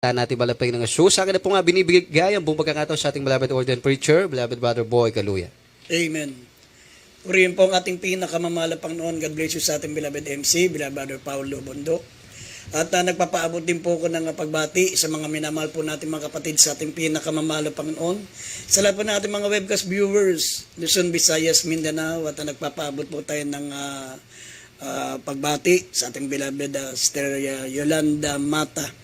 natin malapay ng show. Sa akin na po nga binibigay ang buong pagkakataon sa ating beloved ordained preacher, beloved brother Boy Kaluya. Amen. Purihin po ang ating pinakamamahal Panginoon. God bless you sa ating beloved MC, beloved brother Paulo Bondo. At nagpapaabot din po ko ng pagbati sa mga minamahal po natin mga kapatid sa ating pinakamamahal Panginoon. Sa lahat po ng ating mga webcast viewers, Luzon, Visayas, Mindanao, at nagpapaabot po tayo ng pagbati sa ating beloved Sister Yolanda Mata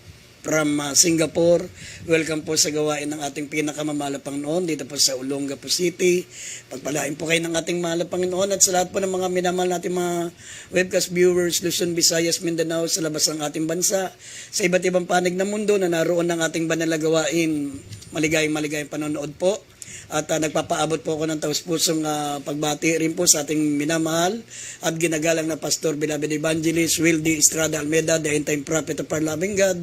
from Singapore. Welcome po sa gawain ng ating pinakamamahal Panginoon dito po sa Olongapo City. Pagpalain po kayo ng ating mahal Panginoon at sa lahat po ng mga minamahal natin mga webcast viewers, Luzon, Visayas, Mindanao, sa labas ng ating bansa, sa iba't ibang panig ng mundo na naroon ng ating banal na gawain. Maligayang panonood po. At nagpapaabot po ako ng taus-pusong pagbati rin po sa ating minamahal at ginagalang na Pastor Beloved Evangelist Wildy Estrada Almeida, the end-time prophet of our loving God.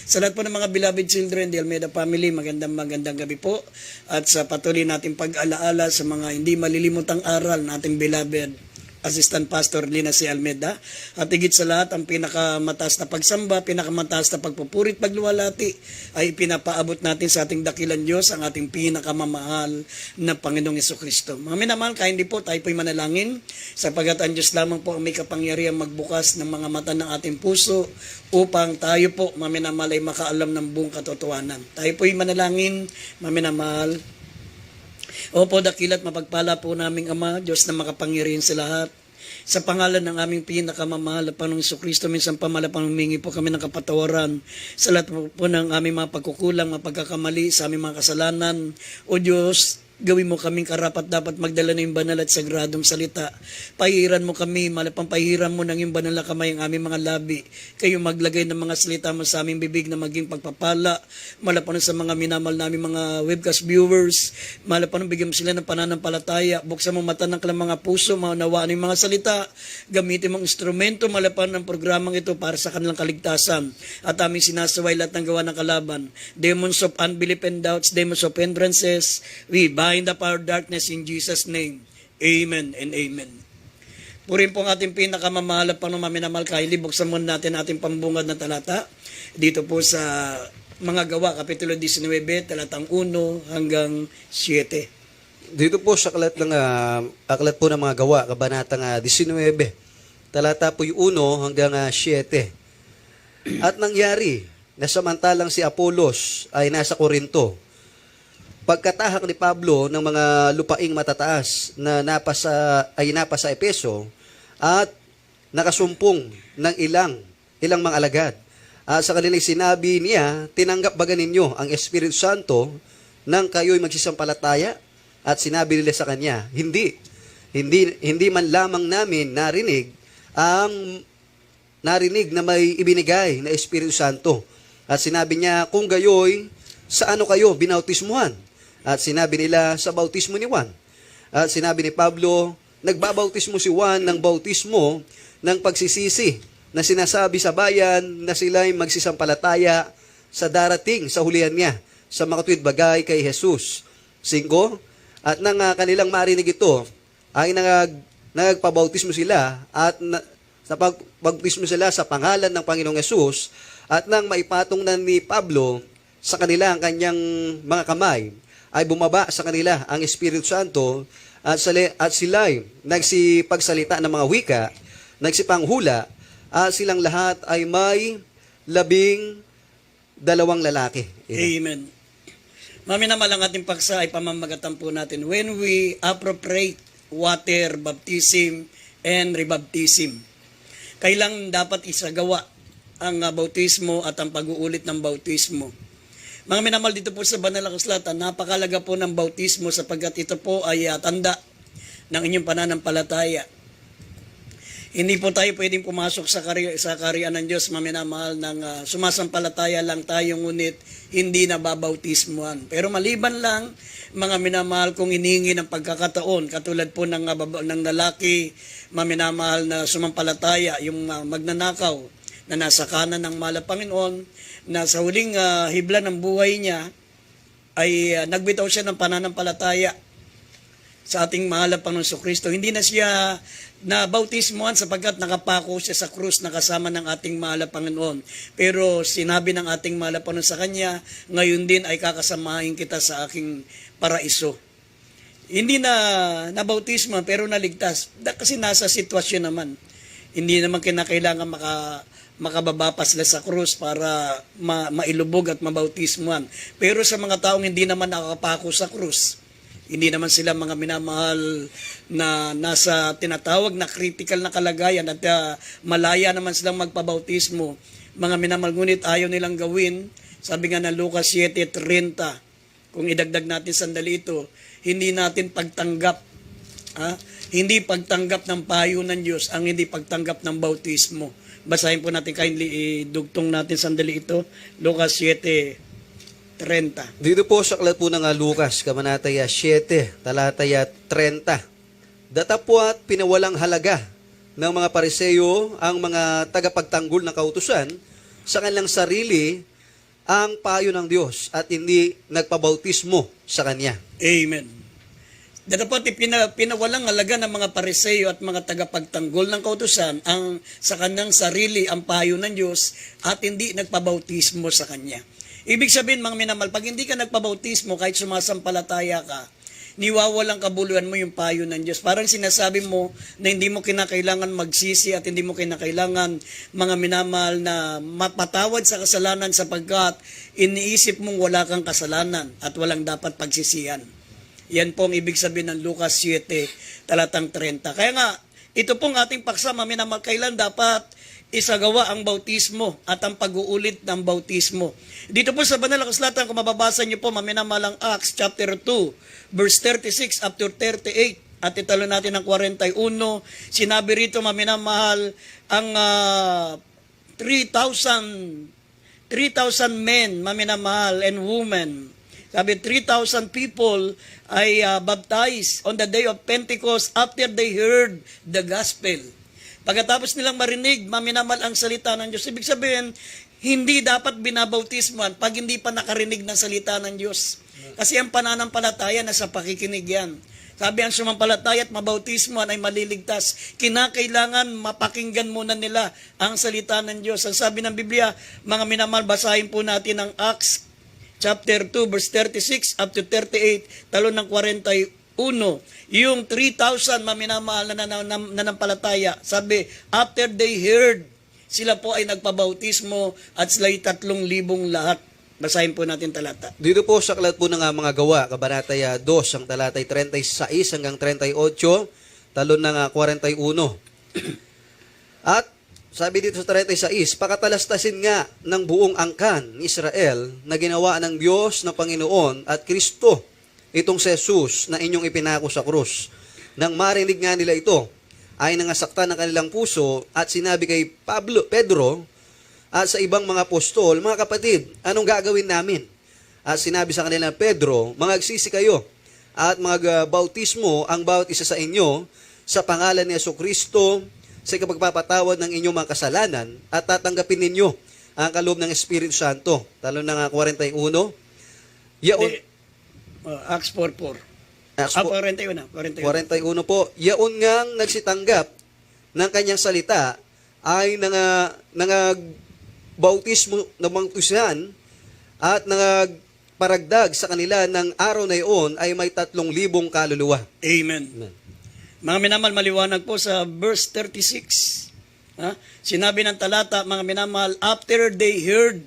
Sa lahat po ng mga beloved children, the Almeida family, magandang gabi po. At sa patuloy nating pag-alaala sa mga hindi malilimutang aral nating beloved Assistant Pastor Lina C. Almeida. At higit sa lahat, ang pinakamataas na pagsamba, pinakamataas na pagpupurit, pagluwalhati ay pinapaabot natin sa ating dakilang Diyos, ang ating pinakamamahal na Panginoong Jesucristo. Mga minamahal, kaya hindi po tayo po'y manalangin sapagat ang Diyos lamang po ang may kapangyarihan magbukas ng mga mata ng ating puso upang tayo po, mga minamahal, ay makaalam ng buong katotohanan. Tayo po'y manalangin, mga minamahal. Opo, dakilat mapagpala po naming Ama, Diyos na makapangyarihan sa lahat. Sa pangalan ng aming pinakamamahal na Panginoong Jesucristo, minsan pamalapang humingi po kami ng kapatawaran sa lahat po ng aming mga pagkukulang, mga pagkakamali, sa aming mga kasalanan. O Diyos, gawin mo kaming karapat dapat magdala ng banal at sagradong salita. Pahiran mo kami, malapang pahiran mo ng iyong banal na kamay ang aming mga labi. Kayo maglagay ng mga salita mo sa aming bibig na maging pagpapala. Malapang sa mga minamal namin mga webcast viewers. Malapang bigyan mo sila ng pananampalataya. Buksan mo mata ng kanilang mga puso, maunawaan ng mga salita. Gamitin mong instrumento, malapang ng programang ito para sa kanilang kaligtasan. At aming sinasaway lahat ng gawa ng kalaban. Demons of unbelief and doubts, demons of hindrances, we bind the power of darkness in Jesus' name. Amen and amen. Purin po ang ating pinakamamahal pang minamahal kaili. Buksan muna natin ating pambungad na talata. Dito po sa mga gawa, Kapitulo 19, talatang 1 hanggang 7. Dito po sa aklat po ng mga gawa, kabanatang 19, talata po yung 1 hanggang 7. At nangyari na samantalang si Apolos ay nasa Korinto, pagkatahak ni Pablo ng mga lupaing matataas na napasa Epeso at nakasumpong ng ilang mga alagad. Sa kanilang sinabi niya, tinanggap ba ninyo ang Espiritu Santo nang kayo'y magsisampalataya? At sinabi nila sa kanya, hindi man lamang namin narinig na may ibinigay na Espiritu Santo. At sinabi niya, kung gayoy, sa ano kayo binautismuhan? At sinabi nila, sa bautismo ni Juan. At sinabi ni Pablo, nagbabautismo si Juan ng bautismo ng pagsisisi na sinasabi sa bayan na sila'y magsisampalataya sa darating sa hulihan niya sa makatuwid bagay kay Jesus. 5. At nang kanilang marinig ito, ay nagpabautismo sila at sa pagbautismo sila sa pangalan ng Panginoong Jesus at nang maipatong na ni Pablo sa kanila ang kanyang mga kamay, ay bumaba sa kanila ang Espiritu Santo at sila'y nagsipagsalita ng mga wika, nagsipanghula, at silang lahat ay may 12 lalaki. Amen. Maminamahal ang ating paksa ay pamamagatan po natin when we appropriate water baptism and rebaptism. Kailang dapat isagawa ang bautismo at ang pag-uulit ng bautismo. Mga minamahal, dito po sa banal na kasulatan, napakalaga po ng bautismo sapagkat ito po ay tanda ng inyong pananampalataya. Hindi po tayo pwedeng pumasok sa kaharian ng Diyos, mga minamahal, ng sumasampalataya lang tayo ngunit hindi nababautismuhan. Pero maliban lang, mga minamahal, kung inihingi ng pagkakataon, katulad po ng lalaki, mga minamahal na sumampalataya, yung magnanakaw, na nasa kanan ng mahal na Panginoon, na sa huling hibla ng buhay niya ay nagbitaw siya ng pananampalataya sa ating mahal na Panginoon Kristo. Hindi na siya nabautismuhan sapagkat nakapako siya sa krus na kasama ng ating mahal na Panginoon. Pero sinabi ng ating mahal na Panginoon sa kanya, ngayon din ay kakasamahin kita sa aking paraiso. Hindi na nabautismo pero naligtas. Kasi nasa sitwasyon naman. Hindi naman kinakailangan makababa pa sila sa krus para mailubog at mabautismuhan. Pero sa mga taong hindi naman nakakapako sa krus, hindi naman sila mga minamahal na nasa tinatawag na critical na kalagayan at malaya naman silang magpabautismo. Mga minamahal, ngunit ayaw nilang gawin. Sabi nga ng Lucas 7:30, kung idagdag natin sandali ito, hindi natin pagtanggap. Hindi pagtanggap ng payo ng Diyos ang hindi pagtanggap ng bautismo. Basahin po natin kindly, idugtong natin sandali ito. Lucas 7:30. Dito po sa aklat po ng Lucas, Kabanataya 7, talataya 30. Datapwat pinawalang halaga ng mga Pariseo ang mga tagapagtanggol ng kautusan sa kanilang sarili ang payo ng Diyos at hindi nagpabautismo sa Kanya. Amen. Dapat pinawalang halaga ng mga Pariseo at mga tagapagtanggol ng kautusan ang sa kanyang sarili ang payo ng Diyos at hindi nagpabautismo sa Kanya. Ibig sabihin, mga minamahal, pag hindi ka nagpabautismo, kahit sumasampalataya ka, niwawalang kabuluhan mo yung payo ng Diyos. Parang sinasabi mo na hindi mo kinakailangan magsisi at hindi mo kinakailangan, mga minamahal, na mapatawad sa kasalanan sapagkat iniisip mong wala kang kasalanan at walang dapat pagsisihan. Yan po ang ibig sabihin ng Lucas 7, talatang 30. Kaya nga, ito pong ating paksa, mga minamahal, kailan dapat isagawa ang bautismo at ang pag-uulit ng bautismo. Dito po sa banal na kasulatan, kung mababasa niyo po, mamina-malang Acts chapter 2, verse 36 up to 38, at italo natin ang 41, sinabi rito, mamina-mahal, ang 3,000 men, mamina-mahal, and women. Sabi, 3,000 people ay baptized on the day of Pentecost after they heard the gospel. Pagkatapos nilang marinig, maminamal ang salita ng Diyos. Ibig sabihin, hindi dapat binabautismuhan pag hindi pa nakarinig ng salita ng Diyos. Kasi ang pananampalataya nasa pakikinig yan. Sabi, ang sumampalataya at mabautismuhan ay maliligtas. Kinakailangan mapakinggan muna nila ang salita ng Diyos. Ang sabi ng Biblia, mga minamahal, basahin po natin ang Acts chapter 2, verse 36 up to 38, talon ng 41. Yung 3,000 maminamahal na nanampalataya, sabi, after they heard, sila po ay nagpabautismo at sila'y 3,000 lahat. Basahin po natin talata. Dito po sa aklat po ng mga gawa, Kabanataya 2, ang talatay 36 hanggang 38, talon ng 41. At sabi dito sa 36, pakatalastasin nga ng buong angkan ni Israel na ginawa ng Diyos na Panginoon at Kristo itong si Jesus na inyong ipinako sa krus. Nang marinig nga nila ito, ay nangasaktan ng kanilang puso at sinabi kay Pedro at sa ibang mga apostol, mga kapatid, anong gagawin namin? At sinabi sa kanila, Pedro, magagsisi kayo at magbautismo ang bawat isa sa inyo sa pangalan ni Jesucristo sa kapagpapatawad ng inyong mga kasalanan at tatanggapin ninyo ang kaloob ng Espiritu Santo. Talon ng 41. Yaon, Acts 4:4. Acts 41 po. Yaon ngang nagsitanggap ng kanyang salita ay bautismo ng bangtusan at paragdag sa kanila ng araw na iyon ay may 3,000 kaluluwa. Amen. Amen. Mga minamahal, maliwanag po sa verse 36. Sinabi ng talata, mga minamahal, after they heard,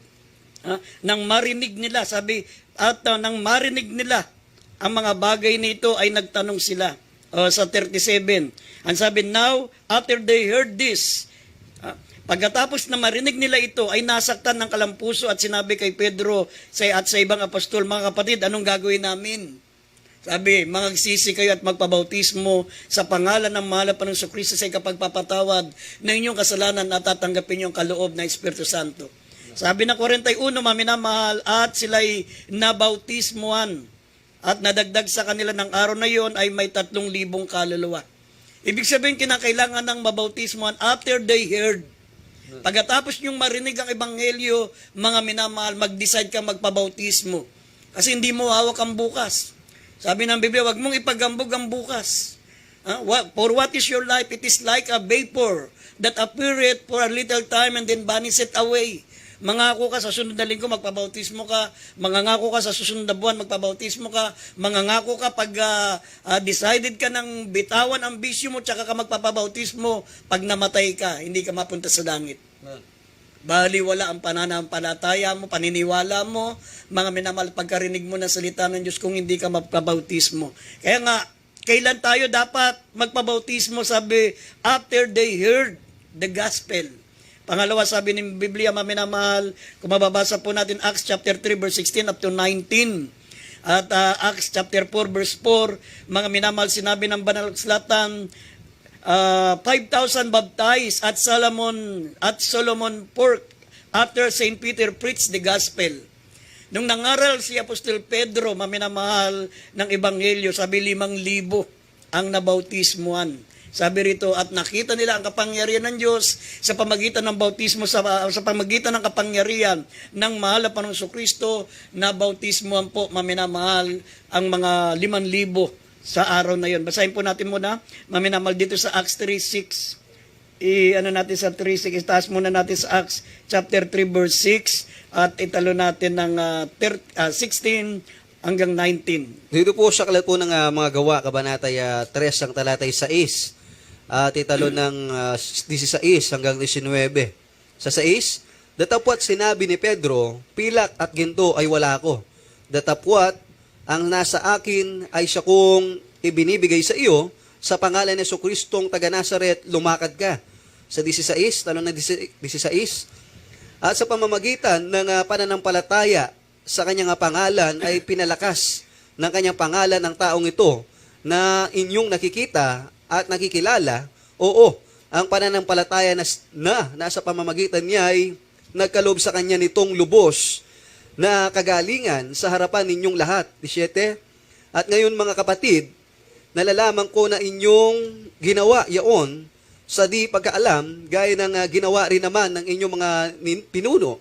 nang marinig nila, sabi, at nang marinig nila ang mga bagay nito ay nagtanong sila. Sa 37, ang sabi, now, after they heard this, pagkatapos na marinig nila ito, ay nasaktan ng kalampuso at sinabi kay Pedro at sa ibang apostol, mga kapatid, anong gagawin namin? Sabi, magsisi kayo at magpabautismo sa pangalan ng mahal na Panginoong Kristo sa kapagpapatawad ng inyong kasalanan at tatanggapin yung kaloob ng Espiritu Santo. Sabi na 41, maminamahal, at sila'y nabautismuhan at nadagdag sa kanila ng araw na yon ay may 3,000 kaluluwa. Ibig sabihin, kinakailangan ng mabautismuhan after they heard. Pagkatapos yung marinig ang ebanghelyo, mga minamahal, mag-decide ka magpabautismo. Kasi hindi mo hawak ang bukas. Sabi ng Biblia, wag mong ipagambog ang bukas. For what is your life? It is like a vapor that appeareth for a little time and then vanisheth away. Mangako ka sa sunod na linggo, magpabautismo ka. Mangangako ka sa susunod na buwan, magpabautismo ka. Mangangako ka pag decided ka ng bitawan ang bisyo mo, tsaka ka magpapabautismo. Pag namatay ka, hindi ka mapunta sa langit. Baliwala ang pananampalataya mo, paniniwala mo, mga minamahal, pagkarinig mo ng salita ng Diyos kung hindi ka magpabautismo. Kaya nga, kailan tayo dapat magpabautismo? Sabi, after they heard the gospel. Pangalawa, sabi ng Biblia, maminamahal, kung mababasa po natin Acts chapter 3 verse 16 up to 19. At Acts chapter 4 verse 4, mga minamahal, sinabi ng banal na kasulatan, 5,000 baptized at Solomon Pork after St. Peter preached the gospel. Nung nangaral si Apostol Pedro, maminamahal, ng Ebanghelyo, sabi 5,000 ang nabautismuhan. Sabi rito, at nakita nila ang kapangyarihan ng Diyos sa pamagitan ng bautismo, sa pamagitan ng kapangyarihan ng mahal na Panginoong Kristo, na bautismuhan po, maminamahal, ang mga 5,000 sa araw na yon. Basahin po natin muna, maminamahal, dito sa Acts 3:6. Natin sa 3:6, itaas muna natin sa Acts chapter 3 verse 6 at italo natin ng 16 hanggang 19. Dito po sa kalat po ng mga gawa, kabanatay 3 ang talatay 6. At italo ng 16 hanggang 19. Sa 6, datapwat sinabi ni Pedro, pilak at ginto ay wala ko. Datapwat, ang nasa akin ay siya kong ibinibigay sa iyo, sa pangalan ni Jesucristong taga Nazaret, lumakad ka. Sa 16, talo ng 16, at sa pamamagitan ng pananampalataya sa kanyang pangalan ay pinalakas ng kanyang pangalan ng taong ito na inyong nakikita at nakikilala. Oo, ang pananampalataya na nasa pamamagitan niya ay nagkaloob sa kanya nitong lubos na kagalingan sa harapan ninyong lahat. 17. At ngayon mga kapatid, nalalaman ko na inyong ginawa yaon sa di pagkaalam, gaya ng ginawa rin naman ng inyong mga pinuno.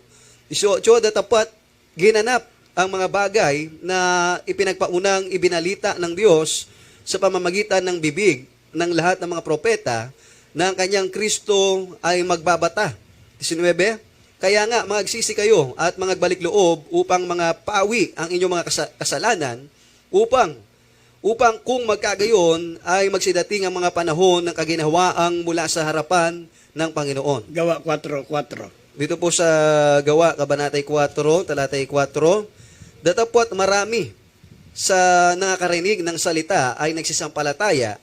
18. Datapat ginanap ang mga bagay na ipinagpaunang ibinalita ng Diyos sa pamamagitan ng bibig ng lahat ng mga propeta na ang kanyang Kristo ay magbabata. 19. Kaya nga, magsisi kayo at magbalik loob upang mga pawi ang inyong mga kasalanan, upang kung magkagayon ay magsidating ang mga panahon ng kaginhawaang mula sa harapan ng Panginoon. Gawa 4:4. Dito po sa Gawa, Kabanatay 4, talatay 4, datapwat marami sa nakakarinig ng salita ay nagsisampalataya,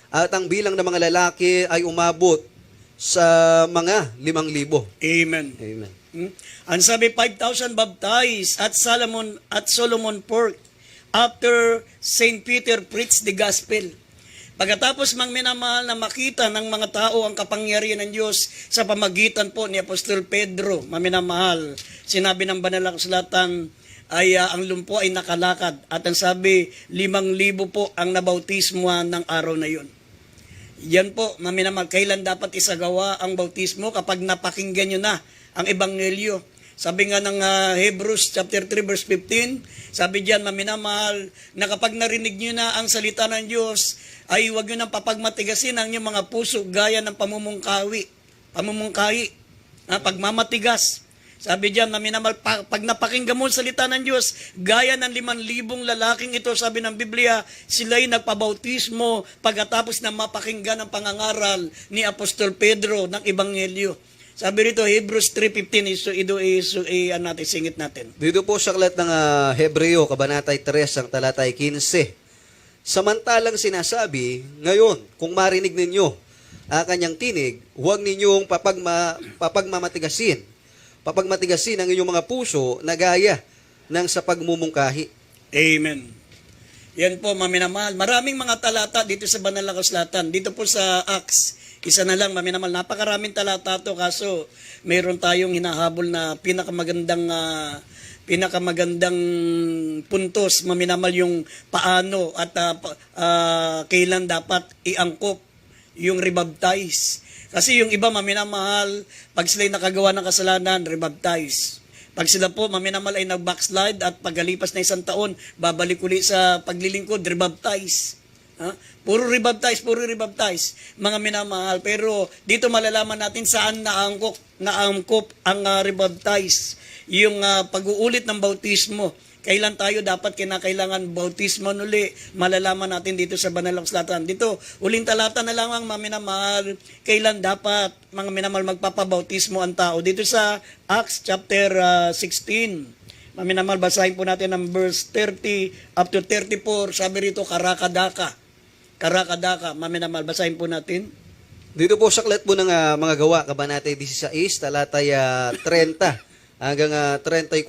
at ang bilang ng mga lalaki ay umabot sa mga 5,000. Amen. Amen. Ang sabi, 5,000 baptized at Solomon Pork after St. Peter preached the gospel. Pagkatapos mang minamahal na makita ng mga tao ang kapangyarihan ng Diyos sa pamagitan po ni Apostol Pedro, maminamahal, sinabi ng banal na kasulatan ay ang lumpo ay nakalakad, at ang sabi 5,000 po ang nabautismuhan ng araw na yun. Yan po, maminamahal, kailan dapat isagawa ang bautismo? Kapag napakinggan nyo na ang Ebanghelyo. Sabi nga ng Hebrews chapter 3 verse 15, sabi diyan, maminamahal, na kapag narinig nyo na ang salita ng Diyos, ay huwag nyo nang papagmatigasin ang inyong mga puso gaya ng pamumungkahi, pagmamatigas. Sabi diyan, maminamahal, pag napakinggan mo ang salita ng Diyos, gaya ng 5,000 lalaking ito, sabi ng Biblia, sila'y nagpabautismo pagkatapos na mapakinggan ang pangangaral ni Apostol Pedro ng Ebanghelyo. Sabi rito, Hebrews 3:15, natin, singit natin. Dito po sa aklat ng Hebreo, Kabanatay 3, ang talatay 15. Samantalang sinasabi, ngayon, kung marinig ninyo ang kanyang tinig, huwag ninyong papagmatigasin ang inyong mga puso na gaya ng sa pagmumungkahi. Amen. Yan po, maminamahal. Maraming mga talata dito sa banal na kasulatan. Dito po sa Acts, isa na lang, maminamahal. Napakaraming talata to, kaso mayroon tayong hinahabol na pinakamagandang puntos, maminamahal, yung paano at kailan dapat iangkop yung rebaptize. Kasi yung iba, maminamahal, pag sila'y nakagawa ng kasalanan, rebaptize. Pag sila po, maminamal ay nag-backslide at pagkalipas na 1 taon, babalik uli sa paglilingkod, rebaptize. Ha? Puro rebaptize, mga minamahal. Pero dito malalaman natin saan naangkop ang rebaptize. Yung pag-uulit ng bautismo. Kailan tayo dapat kinakailangan bautismo uli, malalaman natin dito sa Banal na Kasulatan. Dito, uling talata na lang ang mga minamahal, kailan dapat mga minamahal magpapabautismo ang tao. Dito sa Acts chapter 16, mga minamahal, basahin po natin ang verse 30 up to 34, sabi rito, karakadaka, mga minamahal, basahin po natin. Dito po sa aklat po ng mga gawa, Kabanata 16, talatay 30 hanggang 34.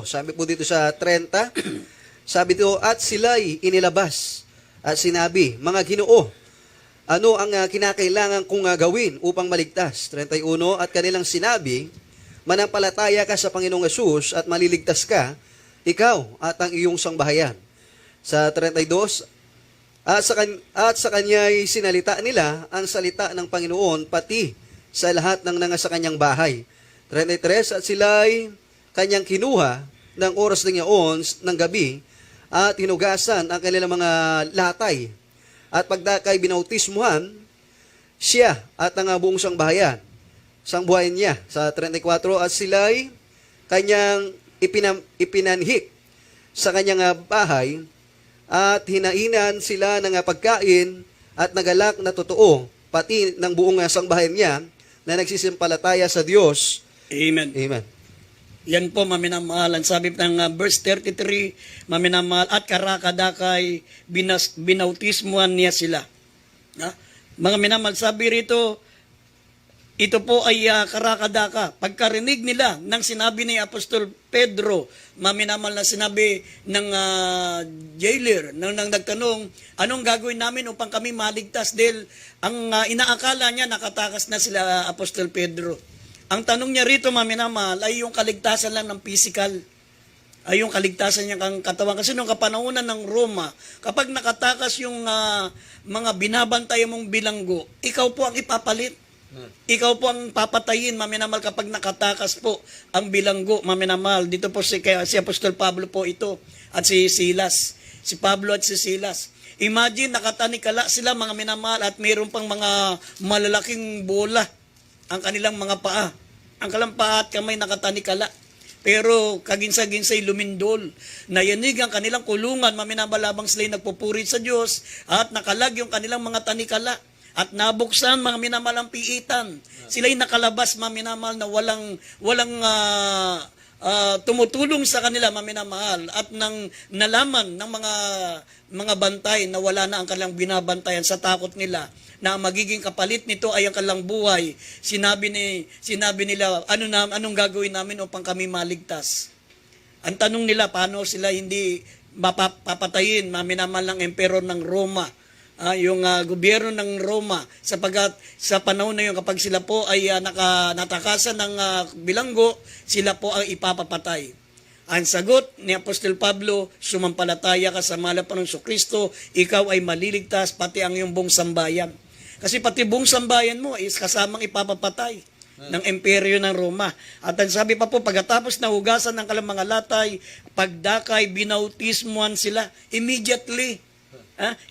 Sabi po dito sa 30, sabi dito, at sila'y inilabas at sinabi, mga Ginoo, ano ang kinakailangan kong gawin upang maligtas? 31, at kanilang sinabi, manampalataya ka sa Panginoong Hesus at maliligtas ka, ikaw at ang iyong sangbahayan. Sa 32, at sa kanya'y sinalita nila ang salita ng Panginoon pati sa lahat ng nanga sa kanyang bahay. 33, at sila'y kanyang kinuha ng oras ng yaon ng gabi at hinugasan ang kanilang mga latay. At pagdakay binautismuhan, siya at ang buong sangbahayan niya. Sa 34, at sila'y kanyang ipinanhik sa kanyang bahay at hinainan sila ng pagkain at nagalak na totoo, pati ng buong sangbahayan niya na nagsisimpalataya sa Diyos. Amen. Amen. Yan po, maminamahal. Ang sabi ng verse 33, maminamahal, at karakadakay, binautismuhan niya sila. Ha? Mga minamahal, sabi rito, ito po ay karakadaka. Pagkarinig nila ng sinabi ni Apostol Pedro, maminamahal, na sinabi ng jailer, nang nagtanong, anong gagawin namin upang kami maligtas? Dahil ang inaakala niya, nakatakas na sila Apostol Pedro. Ang tanong niya rito, maminamahal, ay yung kaligtasan lang ng physical. Ay yung kaligtasan niya ng katawan. Kasi nung kapanahunan ng Roma, kapag nakatakas yung mga binabantay mong bilanggo, ikaw po ang ipapalit. Ikaw po ang papatayin, maminamahal, kapag nakatakas po ang bilanggo, maminamahal. Dito po si Apostol Pablo po ito at si Silas. Si Pablo at si Silas. Imagine, nakatanikala sila, mga minamahal, at mayroon pang mga malalaking bola ang kanilang mga paa. Ang kalang paa at kamay nakatanikala. Pero kaginsa-ginsay lumindol. Nayanig ang kanilang kulungan, maminabalabang sila'y nagpupuri sa Diyos at nakalag yung kanilang mga tanikala. At nabuksan mga minamalang piitan. Sila'y nakalabas, maminamal, na walang tumutulong sa kanila, maminamahal, at nang nalaman ng mga bantay na wala na ang kanilang binabantayan sa takot nila na magiging kapalit nito ay ang kanilang buhay, sinabi nila, anong gagawin namin upang kami maligtas? Ang tanong nila, paano sila hindi mapapatayin, maminamahal, ng emperor ng Roma, yung gobyerno ng Roma, sapagat sa panahon na yun, kapag sila po ay natakasan ng bilanggo, sila po ang ipapapatay. Ang sagot ni Apostol Pablo, sumampalataya ka sa mahal na Panginoong Kristo, ikaw ay maliligtas, pati ang iyong buong sambayan. Kasi pati buong sambayan mo is kasamang ipapapatay ng imperyo ng Roma. At ang sabi pa po, pagkatapos na hugasan ng kanilang mga latay, pagdakay, binautismuhan sila immediately.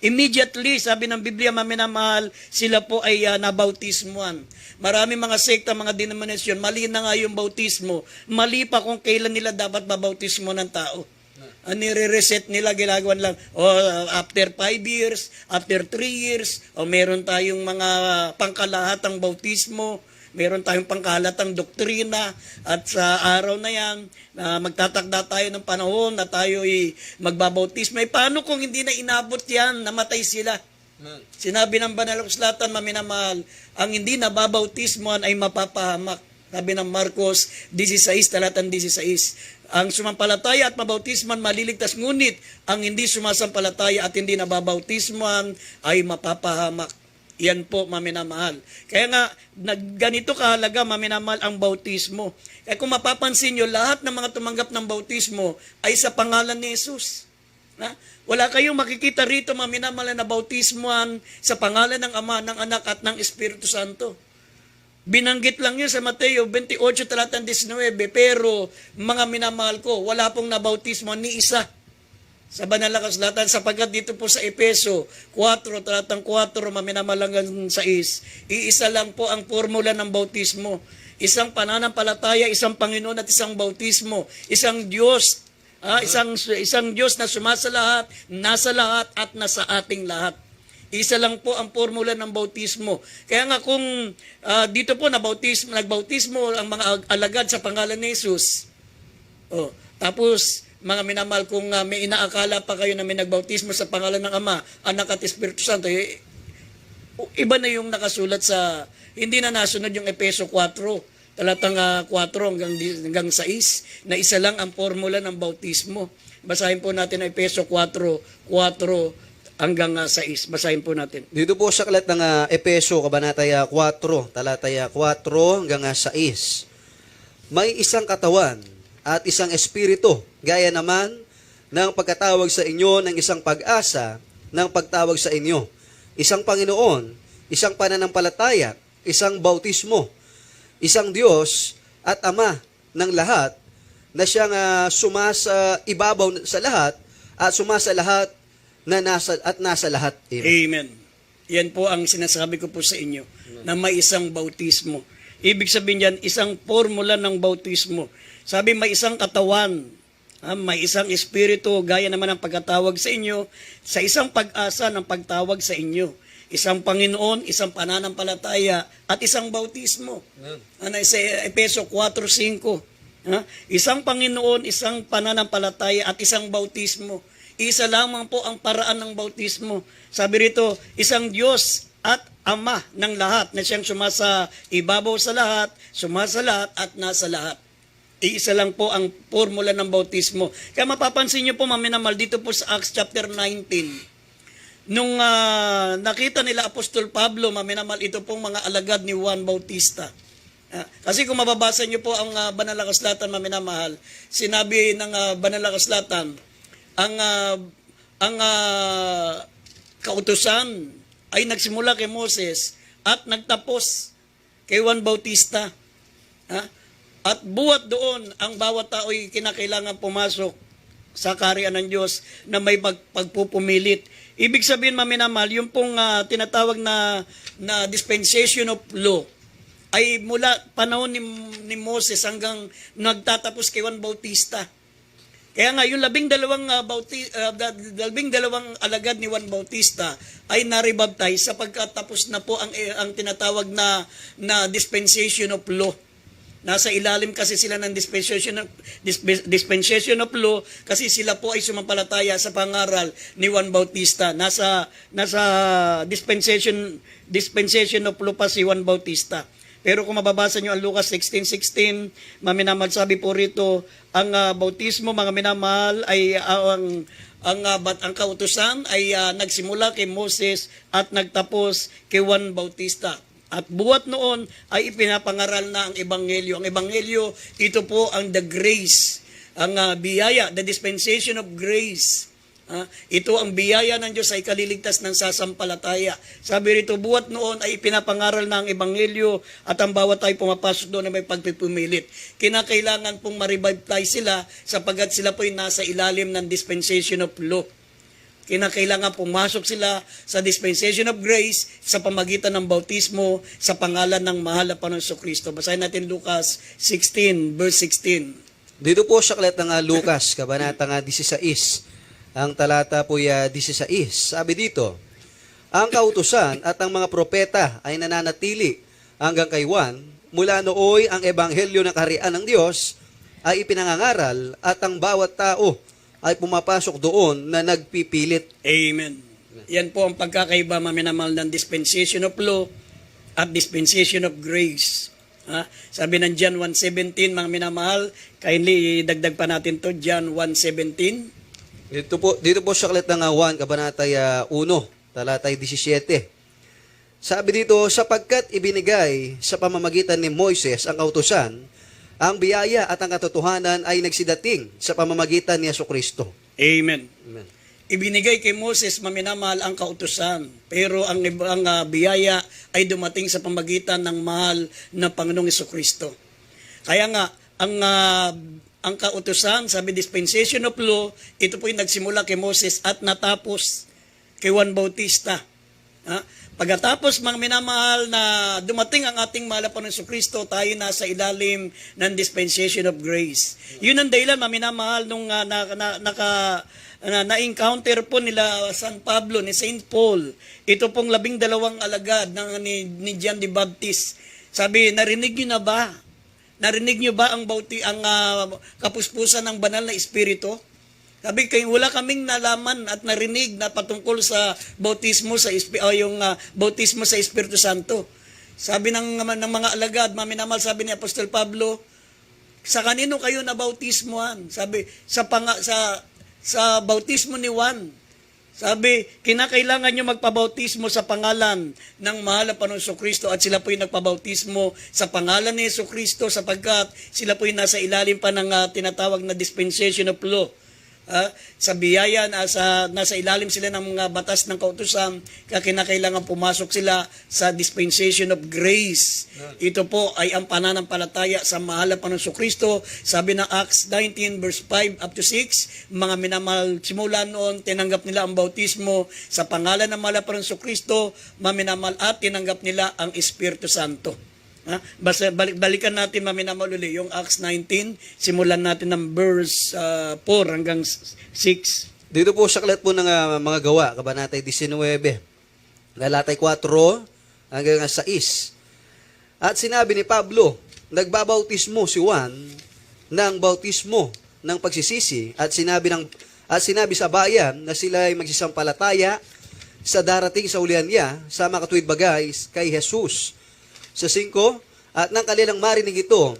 Immediately, sabi ng Biblia, maminamahal, sila po ay nabautismuhan. Marami mga sekta, mga denominasyon, mali na nga yung bautismo. Mali pa kung kailan nila dapat babautismo ng tao. Nire-reset nila, ginagawan lang, after 5 years, after 3 years, meron tayong mga pangkalahatang bautismo, meron tayong pangkalatang doktrina, at sa araw na yan, magtatakda tayo ng panahon na tayo ay magbabautismo. Paano kung hindi na inabot yan, namatay sila? Sinabi ng Banal na Kasulatan, maminamahal, ang hindi nababautismoan ay mapapahamak. Sabi ng Marcos 16, talatang 16. Ang sumampalataya at mabautisman maliligtas, ngunit ang hindi sumasampalataya at hindi nababautisman ay mapapahamak. Yan po, maminamahal. Kaya nga, ganito kahalaga, maminamahal, ang bautismo. Kaya kung mapapansin nyo, lahat ng mga tumanggap ng bautismo ay sa pangalan ni Jesus. Wala kayong makikita rito, maminamahal, na bautismuhan sa pangalan ng Ama, ng Anak, at ng Espiritu Santo. Binanggit lang yun sa Mateo 28, talatang 19, pero mga minamahal ko, wala pong nabautismo ni isa sa banal na kasulatan, sapagkat dito po sa Efeso 4, talatang 4, maminamalangan 6, iisa lang po ang formula ng bautismo. Isang pananampalataya, isang Panginoon at isang bautismo. Isang Diyos, isang Diyos na sumasa nasa lahat at nasa ating lahat. Isa lang po ang formula ng bautismo. Kaya nga kung dito po nagbautismo ang mga alagad sa pangalan ni Jesus. Oh, tapos mga minamahal, kung may inaakala pa kayo na may nagbautismo sa pangalan ng Ama, Anak at Espiritu Santo, iba na yung nakasulat sa, hindi na nasunod yung Efeso 4, talatang 4 hanggang 6, na isa lang ang formula ng bautismo. Basahin po natin ang Efeso 4 hanggang 6. Basahin po natin. Dito po sa aklat ng Epeso, Kabanataya 4, talataya 4 hanggang 6. May isang katawan at isang espiritu, gaya naman ng pagkatawag sa inyo ng isang pag-asa ng pagtawag sa inyo. Isang Panginoon, isang pananampalataya, isang bautismo, isang Diyos at Ama ng lahat, na siyang sumasa ibabaw sa lahat at sumasa lahat na nasa lahat. Amen. Yan po ang sinasabi ko po sa inyo, na may isang bautismo. Ibig sabihin yan, isang formula ng bautismo. Sabi, may isang katawan, may isang espiritu, gaya naman ang pagkatawag sa inyo, sa isang pag-asa ng pagtawag sa inyo. Isang Panginoon, isang pananampalataya, at isang bautismo. Sa Efeso 4:5. Isang Panginoon, isang pananampalataya, at isang bautismo. Isa lamang po ang paraan ng bautismo. Sabi rito, isang Diyos at Ama ng lahat, na siyang sumasa ibabaw sa lahat, sumasa lahat at nasa lahat. Iisa lang po ang formula ng bautismo. Kaya mapapansin niyo po, maminamal, dito po sa Acts chapter 19, nung nakita nila Apostol Pablo, maminamal, ito pong mga alagad ni Juan Bautista. Kasi kung mababasa niyo po ang banal na kasulatan, maminamahal, sinabi ng banal na kasulatan, ang kautusan ay nagsimula kay Moses at nagtapos kay Juan Bautista. At buhat doon, ang bawat tao ay kinakailangan pumasok sa kaharian ng Diyos na may pagpupumilit. Ibig sabihin, maminamahal, yung pong tinatawag na dispensation of law ay mula panahon ni Moses hanggang nagtatapos kay Juan Bautista. Kaya nga, yung 12 alagad ni Juan Bautista ay naribaptize sapagkat tapos na po ang tinatawag na dispensation of law. Nasa ilalim kasi sila ng dispensation of law kasi sila po ay sumampalataya sa pangaral ni Juan Bautista. Nasa dispensation of law pa si Juan Bautista. Pero kung mababasa nyo ang Lucas 16:16, maminamahal, sabi po rito, ang bautismo, mga minamahal, ay ang kautusan ay nagsimula kay Moses at nagtapos kay Juan Bautista. At buhat noon ay ipinapangaral na ang Ebanghelyo. Ang Ebanghelyo, ito po ang the grace, ang biyaya, the dispensation of grace. Ito ang biyaya ng Diyos ay kaliligtas ng sasampalataya. Sabi rito, buhat noon ay ipinapangaral na ang Ebanghelyo at ang bawat ay pumapasok doon na may pagpipumilit. Kinakailangan pong ma-revive sila sapagkat sila po ay nasa ilalim ng dispensation of law. Kinakailangan pumasok sila sa dispensation of grace sa pamagitan ng bautismo sa pangalan ng mahal na Panginoong Kristo. Basahin natin Lucas 16, verse 16. Dito po sa aklat ng Lucas, kabanata 16, ang talata po 16. Sabi dito, ang kautusan at ang mga propeta ay nananatili hanggang kay Juan. Mula nooy ang ebanghelyo ng kaharian ng Diyos ay ipinangangaral at ang bawat tao ay pumapasok doon na nagpipilit. Amen. Yan po ang pagkakaiba, maminamahal, ng dispensation of law at dispensation of grace. Sabi ng John 1:17, mga minamahal, kindly dagdag pa natin to, John 1:17. Dito po sa aklat ng 1, kabanatay 1, talatay 17. Sabi dito, sapagkat ibinigay sa pamamagitan ni Moises ang kautusan, ang biyaya at ang katotohanan ay nagsidating sa pamamagitan ni Jesucristo. Amen. Amen. ibinigay kay Moses, maminamahal, ang kautusan. Pero ang biyaya ay dumating sa pamagitan ng mahal na Panginoong Jesucristo. Kaya nga, ang kautusan, sabi dispensation of law, ito po yung nagsimula kay Moses at natapos kay Juan Bautista. Pagkatapos, mga minamahal, na dumating ang ating mahal na Panginoong Jesucristo, tayo nasa ilalim ng dispensation of grace. Yun ang dahilan, mga minamahal, nung na-encounter po nila San Pablo, ni Saint Paul, ito pong 12 alagad ni John the Baptist. Sabi, narinig nyo na ba? Narinig nyo ba ang kapuspusan ng banal na espiritu? Sabi, wala kaming nalaman at narinig na patungkol sa bautismo bautismo sa Espiritu Santo. Sabi ng mga alagad, maminamal, sabi ni Apostol Pablo, sa kanino kayo na bautismohan? Sabi, sa bautismo ni Juan. Sabi, kinakailangan nyo magpabautismo sa pangalan ng mahal na Panginoong Jesucristo at sila po yung nagpabautismo sa pangalan ni Jesucristo sapagkat sila po yung nasa ilalim pa ng tinatawag na dispensation of law. Sa biyaya, nasa ilalim sila ng mga batas ng kautusan, kaya kinakailangan pumasok sila sa dispensation of grace. Ito po ay ang pananampalataya sa mahal na Panginoong Jesucristo. Sabi ng Acts 19 verse 5 up to 6, mga minamahal, simula noon, tinanggap nila ang bautismo sa pangalan ng mahal na Panginoong Jesucristo, maminamahal, at tinanggap nila ang Espiritu Santo. Basta balikan natin maminamahal uli yung Acts 19, simulan natin ng verse 4 hanggang 6. Dito po sa aklat po ng mga gawa, kabanata 19, talatay 4 hanggang 6. At sinabi ni Pablo, nagbabautismo si Juan ng bautismo ng pagsisisi at sinabi sa bayan na sila ay magsisampalataya sa darating sa ulian niya sa makatuwid bagay kay Jesus. Sa 5, at nang kanilang marinig ito,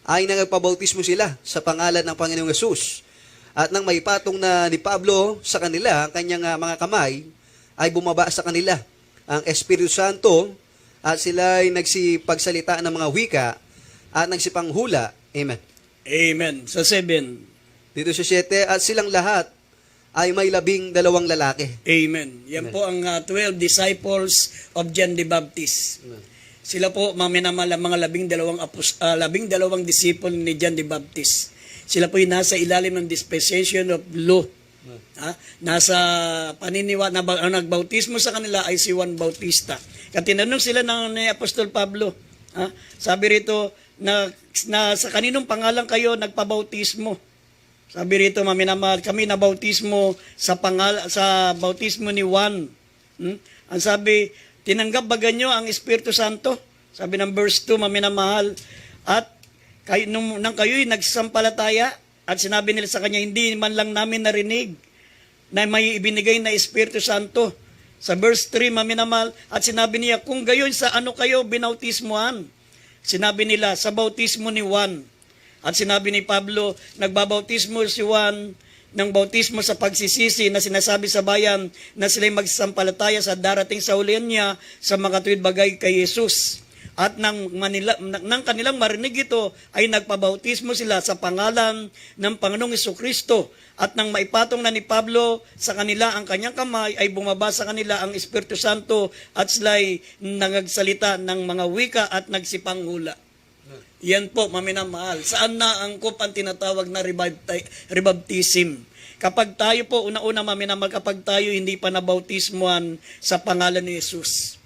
ay nagpabautismo sila sa pangalan ng Panginoong Yesus. At nang maipatong na ni Pablo sa kanila ang kanyang mga kamay, ay bumaba sa kanila ang Espiritu Santo at sila ay nagsipagsalita ng mga wika at nagsipanghula. Amen. Amen. Sa 7. Dito sa 7, at silang lahat ay may 12 lalaki. Amen. Yan Amen. po ang 12 disciples of John the Baptist. Amen. Sila po, mga 12 disciple ni John the Baptist. Sila po yung nasa ilalim ng dispensation of law. Nasa paniniwa, ang nagbautismo sa kanila ay si Juan Bautista. Katinanong sila ni Apostol Pablo. Sabi rito, na sa kaninong pangalan kayo nagpabautismo? Sabi rito, maminamahal, kami na bautismo sa bautismo ni Juan. Ang sabi, tinanggap ba ganyo ang Espiritu Santo? Sabi ng verse 2, maminamahal. At nang kayo'y nagsampalataya at sinabi nila sa kanya, hindi man lang namin narinig na may ibinigay na Espiritu Santo. Sa verse 3, maminamahal, at sinabi niya, kung gayon sa ano kayo binautismuhan? Sinabi nila, sa bautismo ni Juan. At sinabi ni Pablo, nagbabautismo si Juan ng bautismo sa pagsisisi na sinasabi sa bayan na sila'y magsasampalataya sa darating sa hulihan niya sa mga tuwid bagay kay Jesus. At nang kanilang marinig ito, ay nagpabautismo sila sa pangalan ng Panginoong Jesucristo. At nang maipatong na ni Pablo sa kanila ang kanyang kamay, ay bumaba sa kanila ang Espiritu Santo at sila'y nagsalita ng mga wika at nagsipanghula. Yan po, maminamahal. Saan na angkop ang tinatawag na rebaptism? Kapag tayo po, una-una maminamahal, kapag tayo hindi pa nabautismuhan sa pangalan ni Jesus.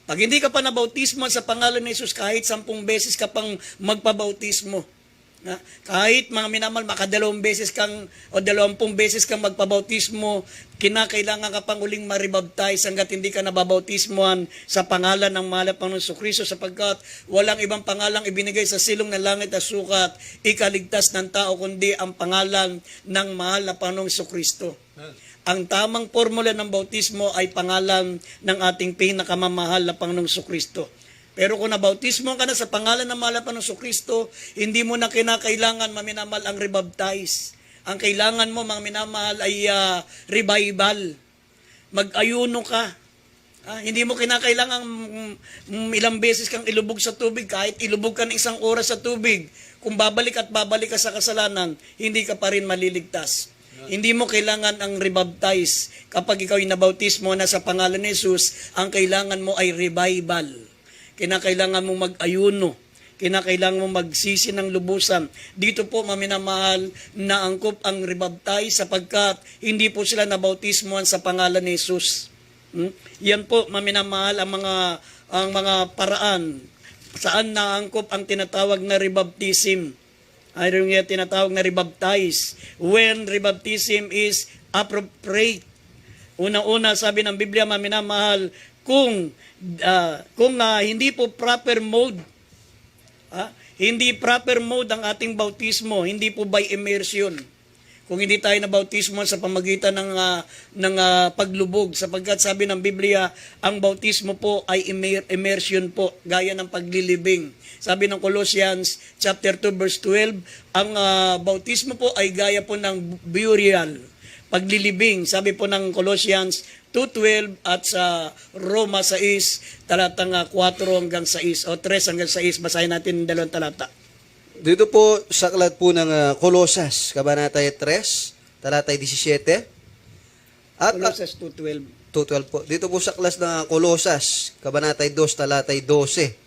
Pag hindi ka pa nabautismuhan sa pangalan ni Jesus, kahit 10 beses ka pang magpabautismo, kahit mga minamahal, makadalawang beses kang o 20 beses kang magpabautismo, kinakailangan ka pang uling maribaptize hanggat hindi ka nababautismuhan sa pangalan ng mahal na Panginoong Jesucristo sapagkat walang ibang pangalang ibinigay sa silong ng langit at sukat ikaligtas ng tao kundi ang pangalan ng mahal na Panginoong Jesucristo. Ang tamang formula ng bautismo ay pangalan ng ating pinakamamahal na Panginoong Jesucristo. Pero kung nabautismo ka na sa pangalan ng mahal na Panginoong Jesucristo, hindi mo na kinakailangan maminamahal ang rebaptize. Ang kailangan mo, mga minamahal, ay revival. Mag-ayuno ka. Hindi mo kinakailangan ilang beses kang ilubog sa tubig. Kahit ilubog ka ng 1 oras sa tubig, kung babalik at babalik ka sa kasalanan, hindi ka pa rin maliligtas. Hindi mo kailangan ang rebaptize. Kapag ikaw ay nabautismo na sa pangalan ni Jesus, ang kailangan mo ay revival. Kinakailangan mo mag-ayuno. Kinakailangan mo magsisi ng lubusan. Dito po, maminamahal, naangkop ang rebaptize sapagkat hindi po sila nabautismoan sa pangalan ni Jesus. Yan po, maminamahal, ang mga paraan saan naangkop ang tinatawag na rebaptism. Ayun nga tinatawag na rebaptize. When rebaptism is appropriate. Una-una, sabi ng Biblia, maminamahal, kung hindi po proper mode, hindi proper mode ang ating bautismo, hindi po by immersion. Kung hindi tayo na bautismo sa pamagitan ng paglubog, sapagkat sabi ng Biblia, ang bautismo po ay immersion po, gaya ng paglilibing. Sabi ng Colossians chapter 2 verse 12, ang bautismo po ay gaya po ng burial, paglilibing. Sabi po ng Colossians 2:12 at sa Roma 6, talatang 4 hanggang 6 o 3 hanggang 6, basahin natin yung dalawang talata. Dito po sa aklat po ng Kolosas, Kabanata 3, talatay 17. At Colossus 2:12. 2:12 po. Dito po sa aklat ng Kolosas, Kabanata 2, talatay 12.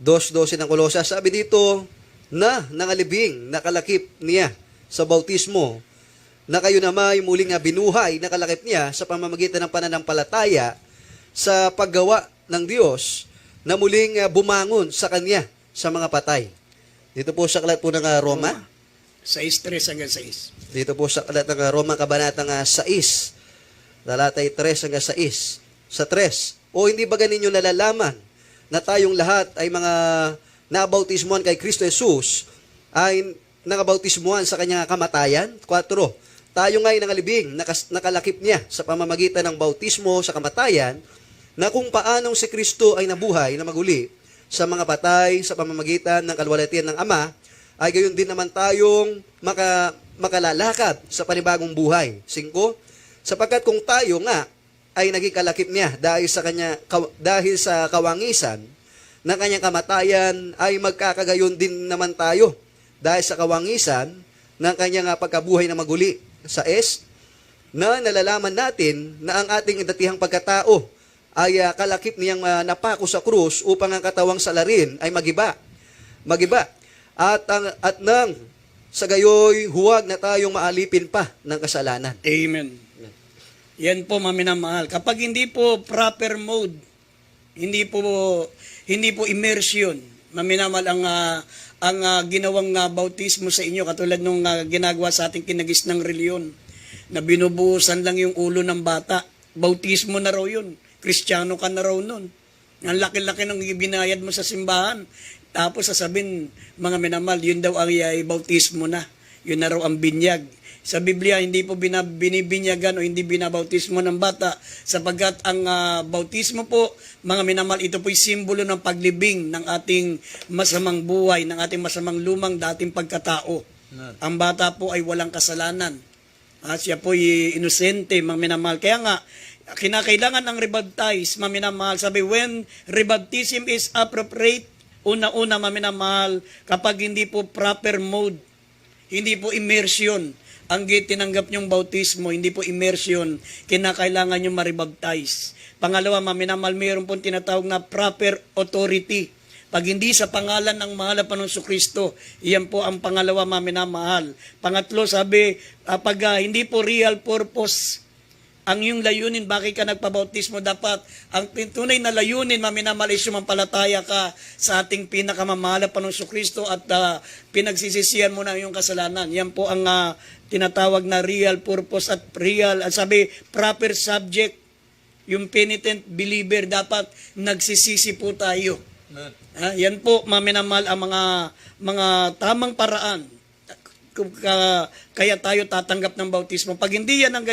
2:12 ng Kolosas, sabi dito, na nangalibing, nakalakip niya sa bautismo, na kayo naman muling binuhay, nakalakip niya sa pamamagitan ng pananampalataya sa paggawa ng Diyos, na muling bumangon sa Kanya sa mga patay. Dito po sa aklat po ng Roma. 6:3 hanggang 6. Dito po sa aklat ng Roma, Kabanatang 6, talatay 3 hanggang 6. Sa 3, o hindi ba ganinyo nalalaman na tayong lahat ay mga nabautismuhan kay Kristo Jesus, ay nakabautismuhan sa kanyang kamatayan? 4, tayo nga'y nangalibing, nakalakip niya sa pamamagitan ng bautismo sa kamatayan, na kung paanong si Kristo ay nabuhay na maguli sa mga patay sa pamamagitan ng kalwalhatian ng Ama, ay gayon din naman tayong makalalakad sa panibagong buhay. 5, sapagkat kung tayo nga ay naging kalakip niya dahil sa kawangisan ng kanyang kamatayan, ay magkakagayon din naman tayo dahil sa kawangisan ng kanyang pagkabuhay na maguli. Sa na nalalaman natin na ang ating datihang pagkatao ay kalakip niyang napako sa krus upang ang katawang salarin ay magiba. At nang sa gayoy huwag na tayong maalipin pa ng kasalanan. Amen. Yan po, maminamahal. Kapag hindi po proper mode, hindi po immersion, maminamahal ang ginawang bautismo sa inyo, katulad nung ginagawa sa ating kinagis ng reliyon, na binubuhusan lang yung ulo ng bata. Bautismo na raw yun. Kristiyano ka na raw nun. Ang laki-laki ng binayad mo sa simbahan. Tapos sasabihin, mga minamahal, yun daw ay bautismo na. Yun na raw ang binyag. Sa Biblia, hindi po binibinyagan o hindi binabautismo ng bata, sapagkat ang bautismo po, mga minamahal, ito po'y simbolo ng paglibing ng ating masamang buhay, ng ating masamang lumang dating pagkatao. Ang bata po ay walang kasalanan. Siya po'y inosente, mga minamahal. Kaya nga, kinakailangan ang rebaptize, mga minamahal. Sabi, when rebaptism is appropriate, una-una, mga minamahal, kapag hindi po proper mode, hindi po immersion, ang tinanggap niyong bautismo, hindi po immersion, kinakailangan niyong maribaptize. Pangalawa, maminamahal, mayroon pong tinatawag na proper authority. Pag hindi sa pangalan ng mahal na Panginoong Kristo, iyan po ang pangalawa, maminamahal. Pangatlo, sabi, pag hindi po real purpose, ang iyong layunin, bakit ka nagpabautismo, dapat ang tunay na layunin, maminamahal, is sumampalataya ka sa ating pinakamamahal na Panginoong Kristo at pinagsisisihan mo na iyong kasalanan. Yan po ang tinatawag na real purpose at real, at sabi, proper subject. Yung penitent believer, dapat nagsisisi po tayo. Yan po, maminamahal, ang mga tamang paraan. Kaya tayo tatanggap ng bautismo. Pag hindi yan ang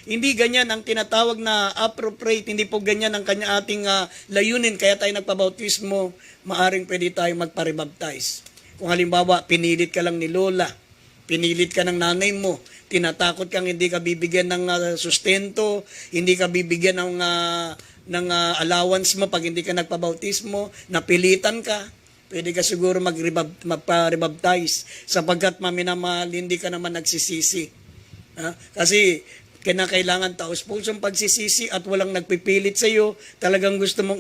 hindi ganyan ang tinatawag na appropriate, hindi po ganyan ang ating layunin, kaya tayo nagpabautismo, maaring pwede tayo magpa-rebaptize. Kung halimbawa, pinilit ka lang ni Lola, pinilit ka ng nanay mo, tinatakot kang hindi ka bibigyan ng sustento, hindi ka bibigyan ng allowance mo pag hindi ka nagpabautismo, napilitan ka, pwede ka siguro magpa-rebaptize sapagkat maminamahal, hindi ka naman nagsisisi. Kasi kinakailangan taos-pusong pagsisisi at walang nagpipilit sa iyo. Talagang gusto mong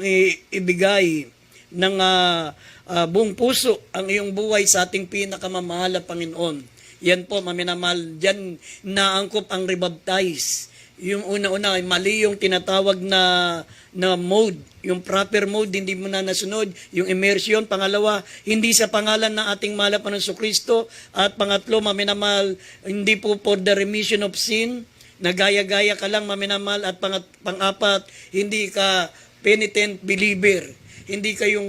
ibigay ng buong puso ang iyong buhay sa ating pinakamamahal na Panginoon. Yan po, maminamahal, dyan naangkop ang rebaptize. Yung una-una, mali yung tinatawag na mode, yung proper mode, hindi mo na nasunod. Yung immersion, pangalawa, hindi sa pangalan ng ating mahal na Panginoon Kristo. At pangatlo, maminamahal, hindi po for the remission of sin, nagaya-gaya ka lang, maminamahal. At pang-apat, hindi ka penitent believer. Hindi kayong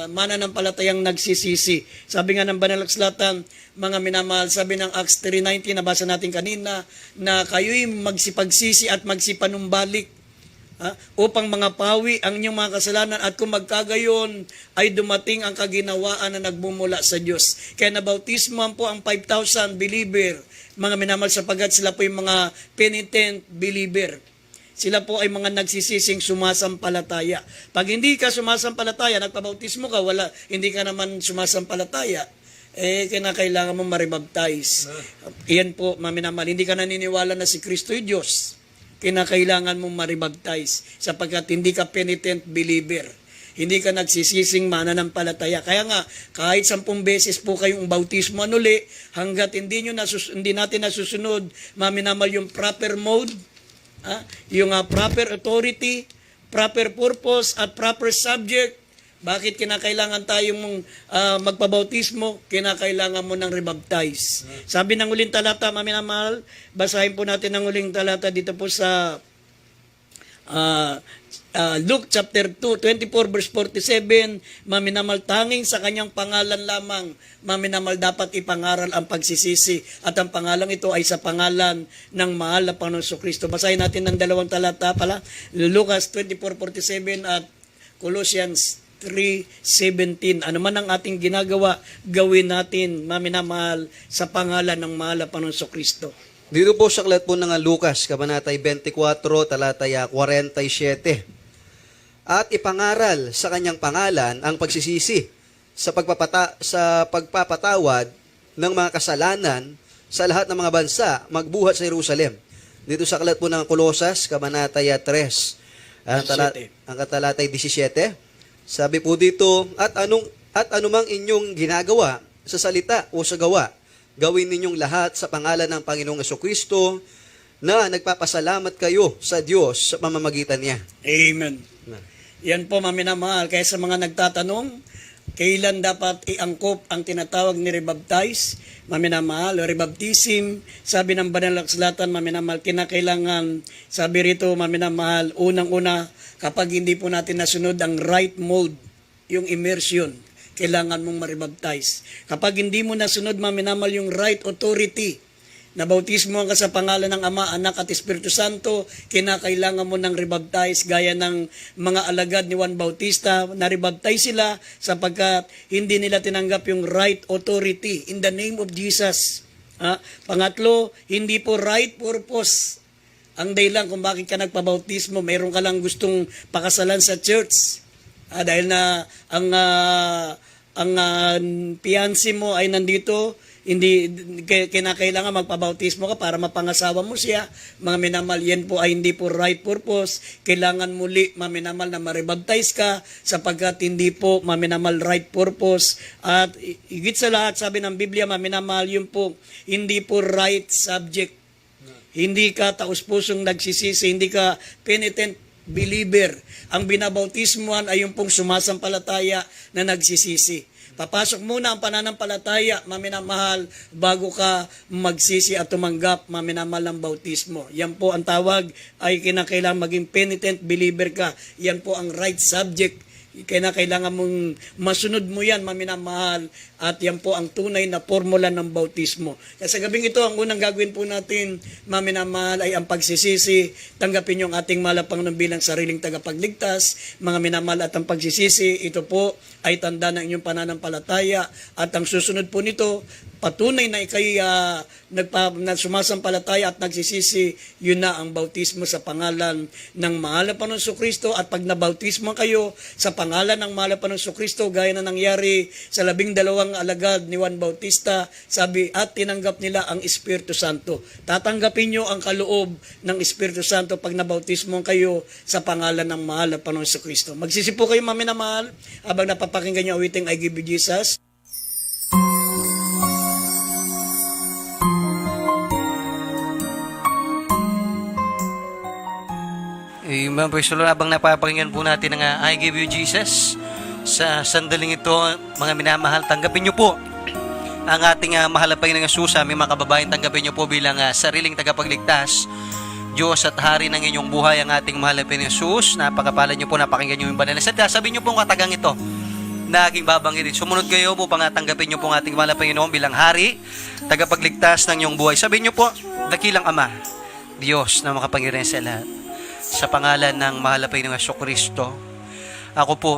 mananampalatayang nagsisisi. Sabi nga ng Banal na Kasulatan, mga minamahal, sabi ng Acts 3:19, nabasa natin kanina, na kayo'y magsipagsisi at magsipanumbalik upang mga pawi ang inyong mga kasalanan at kung magkagayon ay dumating ang kaginawaan na nagmumula sa Diyos. Kaya nabautismohan po ang 5,000 believer, mga minamahal, sapagat sila po yung mga penitent believer. Sila po ay mga nagsisising sumasampalataya. Pag hindi ka sumasampalataya, nagpabautismo ka, hindi ka naman sumasampalataya, kinakailangan mo maribaptize. Iyan po, maminamahal, hindi ka naniniwala na si Kristo ay Diyos. Kinakailangan mong maribaptize sapagkat hindi ka penitent believer. Hindi ka nagsisising mananampalataya. Kaya nga, kahit 10 beses po kayong bautismo uli, hanggat hindi natin nasusunod, maminamahal, yung proper mode, yung proper authority, proper purpose, at proper subject. Bakit kinakailangan tayong magpabautismo? Kinakailangan mo ng rebaptize. Sabi ng uling talata, maminamahal, basahin po natin ang uling talata dito po sa Luke chapter 2, 24 verse 47, maminamahal, tanging sa kanyang pangalan lamang, maminamahal, dapat ipangaral ang pagsisisi. At ang pangalan ito ay sa pangalan ng mahal na Panginoon Kristo. Basahin natin ng dalawang talata pala, Lucas 24:47 at Colossians 3:17. Ano man ang ating ginagawa, gawin natin, maminamahal, sa pangalan ng mahal na Panginoon Kristo. Dito po sa aklat po ng Lucas, Kabanatay 24, talataya 47. At ipangaral sa kanyang pangalan ang pagsisisi sa pagpapatawad ng mga kasalanan sa lahat ng mga bansa, magbuhat sa Jerusalem. Dito sa aklat po ng Kolosas, Kabanatay 3, ang talatay 17. Sabi po dito, at anumang inyong ginagawa sa salita o sa gawa, gawin ninyong lahat sa pangalan ng Panginoong Jesucristo na nagpapasalamat kayo sa Diyos sa pamamagitan niya. Amen. Yan po, maminamahal. Kaya sa mga nagtatanong, kailan dapat iangkop ang tinatawag ni rebaptize? Maminamahal, o rebaptism, sabi ng Banal na Kasulatan, maminamahal, kinakailangan, sabi rito, maminamahal, unang-una, kapag hindi po natin nasunod ang right mode, yung immersion, kailangan mong maribaptize. Kapag hindi mo nasunod, maminamahal, yung right authority, nabautismo ka sa pangalan ng Ama, Anak at Espiritu Santo, kinakailangan mo ng rebaptize gaya ng mga alagad ni Juan Bautista, na-rebaptize sila sapagkat hindi nila tinanggap yung right authority in the name of Jesus. Pangatlo, hindi po right purpose. Ang dahilan kung bakit ka nagpabautismo, mayroon ka lang gustong pakasalan sa church. Dahil na ang fiancé mo ay nandito, hindi kinakailangan magpabautismo ka para mapangasawa mo siya. Mga minamahal, yan po ay hindi po right purpose. Kailangan muli, maminamahal, na maribaptize ka sapagkat hindi po, maminamahal, right purpose. At higit sa lahat, sabi ng Biblia, maminamahal, yun po, hindi po right subject. Hindi ka taus-pusong nagsisisi, hindi ka penitent believer. Ang binabautismuhan ay yung pong sumasampalataya na nagsisisi. Papasok muna ang pananampalataya, maminamahal, bago ka magsisi at tumanggap, maminamahal, ng bautismo. Yan po ang tawag, ay kinakailangan maging penitent believer ka. Yan po ang right subject. Kailangan mong masunod mo yan, maminamahal, at yan po ang tunay na formula ng bautismo. Kaya sa gabing ito, ang unang gagawin po natin, maminamahal, ay ang pagsisisi. Tanggapin yung ating mahal na Panginoon bilang sariling tagapagligtas, mga minamahal, at ang pagsisisi, ito po ay tanda ng inyong pananampalataya, at ang susunod po nito, patunay na ikay na sumasampalataya at nagsisisi, yun na ang bautismo sa pangalan ng mahal na Panginoong Kristo. At pag nabautismo kayo sa pangalan ng mahal na Panginoong Kristo, gaya na nangyari sa 12 alagad ni Juan Bautista, sabi, at tinanggap nila ang Espiritu Santo. Tatanggapin nyo ang kaloob ng Espiritu Santo pag nabautismo kayo sa pangalan ng mahal na Panginoong Kristo. Magsisipo kayo, mami na mahal, habang napapakinggan nyo awiting I Give You Jesus. Amen. Praise the Lord. Habang napapakinggan po natin ang I Give You Jesus, sa sandaling ito, mga minamahal, tanggapin niyo po ang ating mahal na Panginoong Hesus. Aming mga kababayan, tanggapin niyo po bilang sariling tagapagligtas, Diyos at Hari ng inyong buhay, ang ating mahal na Panginoong Hesus. Napakapala niyo po, napakinggan niyo yung banal na salita. Sabihin niyo po ang katagang ito na aking babanggitin. Sumunod kayo po, tanggapin niyo po ang ating mahal na Panginoon bilang Hari, tagapagligtas ng inyong buhay. Sabihin niyo po, dakilang Ama, Diyos na makapangyarihan sa lahat, sa pangalan ng mahal na Panginoong Jesucristo, ako po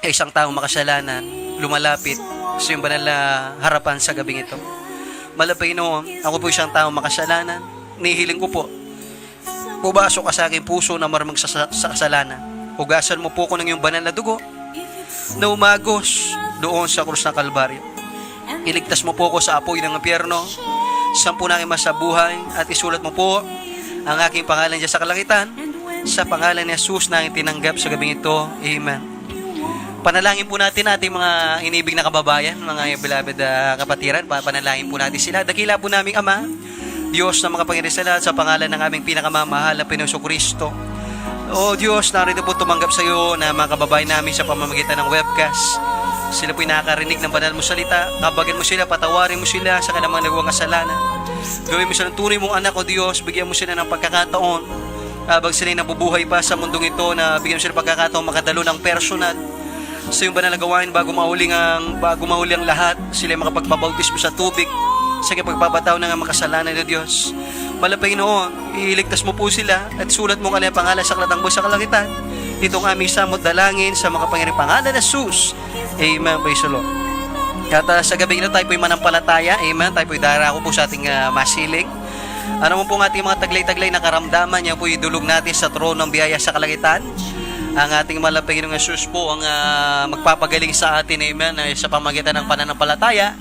ay isang taong makasalanan, lumalapit sa iyong banal na harapan sa gabing ito. Mahal na Panginoon, ako po isang taong makasalanan, nihiling ko po, pubasok ka sa aking puso na maraming sa kasalanan. Hugasan mo po ko ng iyong banal na dugo na umagos doon sa krus ng Kalbaryo. Iligtas mo po ko sa apoy ng impyerno, sampu na aking masabuhay, at isulat mo po ang aking pangalan dyan sa kalangitan, sa pangalan ni Jesus na aking tinanggap sa gabing ito. Amen. Panalangin po natin ating mga inibig na kababayan, mga beloved kapatiran. Panalangin po natin sila. Dakila po naming Ama, Diyos na makapangyarihan sa lahat, sa pangalan ng aming pinakamamahal na Panginoong Jesucristo. O Diyos, narito po tumanggap sa iyo na mga kababayan namin sa pamamagitan ng webcast. Sila po'y nakakarinig ng banal mo salita. Kabagan mo sila, patawarin mo sila sa kanilang mga nagawang kasalanan. Gawin mo sila ng tunay mong anak, o Diyos. Bigyan mo sila ng pagkakataon habang sila nabubuhay pa sa mundong ito, na bigyan mo sila ng pagkakataon makadalo ng personal sa iyong banal na gawain bago mahuli ang lahat. Sila makapagpabautismo sa tubig sa pagpapataw ng makasalanan ng Diyos. Malapay noon, iligtas mo po sila at sulat mo kanilang pangalan sa aklatang buhay sa kalangitan. Itong aming samot dalangin sa makapangyarihang pangalan na Jesus. Amen. Praise the Lord. At sa gabi ito tayo po'y manampalataya. Amen. Tayo po'y darako po sa ating masiling. Ano mo pong ating mga taglay-taglay na karamdaman, yan po'y dulog natin sa trono ng biyaya sa kalangitan. Ang ating malapay ng Jesus po ang magpapagaling sa atin. Amen. Sa pamagitan ng pananampalataya,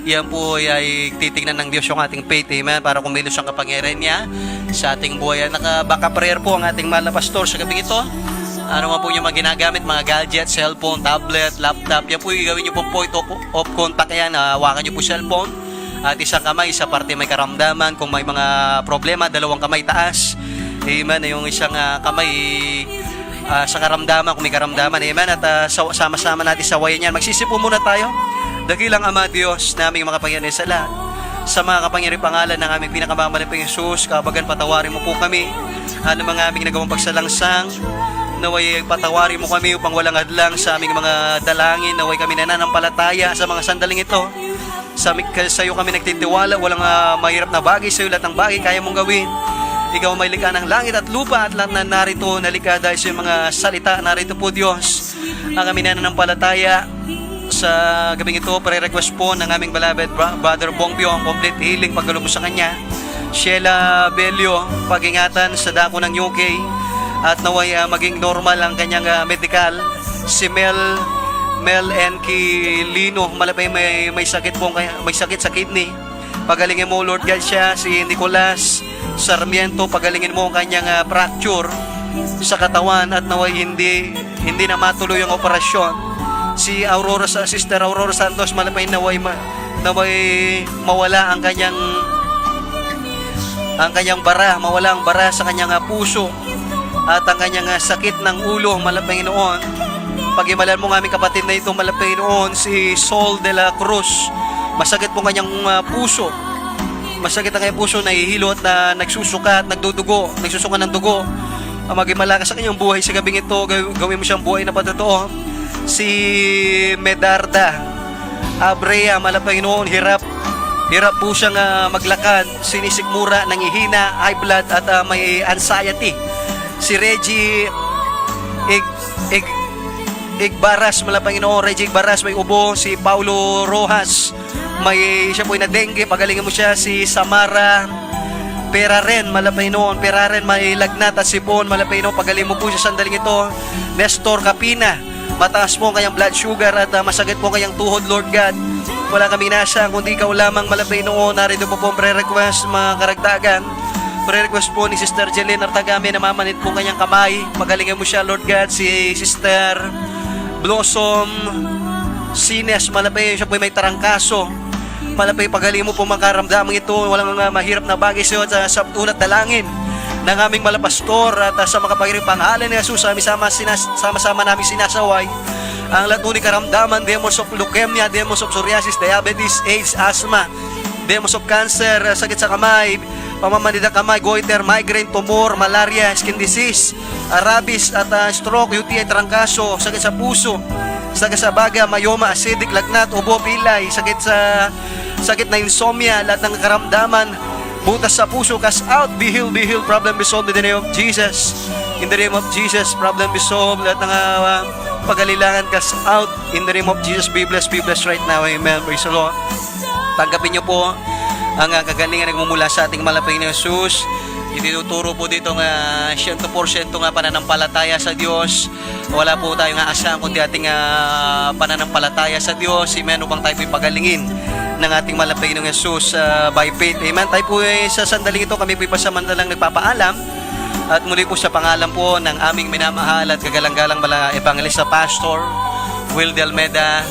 yan po ay titignan ng Diyos yung ating faith. Amen. Para kumilos ang kapangyarihan niya sa ating buhay. Baka prayer po ang ating mahal na pastor sa gabi ito. Ano nga po yung mga ginagamit, mga gadget, cellphone, tablet, laptop, yan po gawin nyo pong point of contact yan. Hawakan nyo po cellphone at isang kamay sa parte may karamdaman. Kung may mga problema, dalawang kamay taas. Amen. Yung isang kamay sa karamdaman, kung may karamdaman. Amen. At sama-sama natin sa wayan yan. Magsisipo muna tayo. Dakilang Ama Diyos, naming makapangyarihan sa lahat, sa mga kapangyarihang pangalan ng aming pinakamamahal na Jesus, kabagan patawarin mo po kami ng mga aming nagawang pagsalangsang. Naway patawarin mo kami upang walang hadlang sa aming mga dalangin. Naway kami nananampalataya sa mga sandaling ito. Sa iyo kami nagtitiwala. Walang mahirap na bagay sa iyo. Lahat ng bagay kaya mong gawin. Ikaw may likha ng langit at lupa, at lahat na narito nalikha dahil sa mga salita. Narito po Diyos ang kami nananampalataya. Sa gabing ito, pre-request po ng aming beloved Brother Bongbio ang complete healing, pagkalubos sa kanya. Sheila Belio, pag-ingatan sa dako ng UK, at naway maging normal ang kanyang medical. Si Mel Enkilino, malapay may sakit po, may sakit sa kidney. Pagalingin mo Lord God siya. Si Nicolas Sarmiento, pagalingin mo ang kanyang fracture sa katawan, at naway hindi na matuloy ang operasyon. Si Sister Aurora Santos, malapay naway mawala ang kanyang bara, mawala ang bara sa kanyang puso at ang kanyang sakit ng ulo, malapay noon. Pag-imalan mo ng aming kapatid na ito, malapay noon, si Sol de la Cruz. Masakit po kanyang puso. Masakit ang kanyang puso, nahihilo at nagsusuka at nagsusuka ng dugo. Mag-imala ka sa kanyang buhay sa gabing ito, gawin mo siyang buhay na patotoo. Si Medarda Abrea, malapay noon, hirap po siyang maglakad, sinisikmura, nangihina, high blood at may anxiety. Si Reggie Igbaras, malapay noon, Reggie Igbaras, may ubo. Si Paulo Rojas, siya po na dengue, pagalingin mo siya. Si Samara Peraren, malapay noon. Peraren, may lagnat at sipon, malapay noon. Pagaling mo po siya sandaling ito. Nestor Capina, mataas po ang kanyang blood sugar at masakit po ang kanyang tuhod, Lord God. Wala kami nasa, kundi ikaw lamang malapay noon. Narito po po ang pre-request, mga karagdagan. Pre-request po ni Sister Jeline Artagame, namamanit po ang kanyang kamay. Pagalingin mo siya, Lord God. Si Sister Blossom Sines, malapay siya po may tarangkaso. Malapay pagaling mo po makaramdaman ito. Walang mahirap na bagay sa iyo at sa tunat dalangin ng aming malapastor at sa makapagiring pangalan ni Jesus, sama-sama namin sinasaway ang lahat ng karamdaman, demons of leukemia, demons of psoriasis, diabetes, AIDS, asthma, demons of cancer, sakit sa kamay, pamamanid ng kamay, goiter, migraine, tumor, malaria, skin disease, rabies at stroke, UTI, trangkaso, sakit sa puso, sakit sa baga, mayoma, acidic, lagnat, ubo, pilay, sakit na insomnia, lahat ng karamdaman, butas sa puso, cast out, be healed, problem be solved in the name of Jesus. In the name of Jesus, problem be solved, lahat ng pagalilangan, cast out, in the name of Jesus, be blessed right now, amen, praise the Lord. Tanggapin niyo po ang kagalingan na nagmumula sa ating malaping na Jesus. Itinuturo po dito nga 100% nga pananampalataya sa Diyos. Wala po tayong aasahan kundi ating pananampalataya sa Diyos. Amen, upang tayo po ipagalingin ng ating malapig ng Jesus by faith. Amen. Tayo po sa sandaling ito, kami po pasamantalang nagpapaalam. At muli po sa pangalan po ng aming minamahal at kagalang-galang Evangelista Pastor Will de Almeida.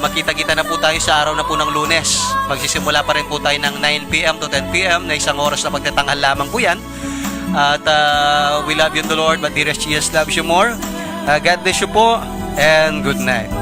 Magkita-kita na po tayo sa araw na po ng Lunes. Magsisimula pa rin po tayo ng 9 p.m. to 10 p.m. na isang oras na pagtatanghal lamang po yan. At we love you in the Lord, but dearest Jesus loves you more. God bless you po, and good night.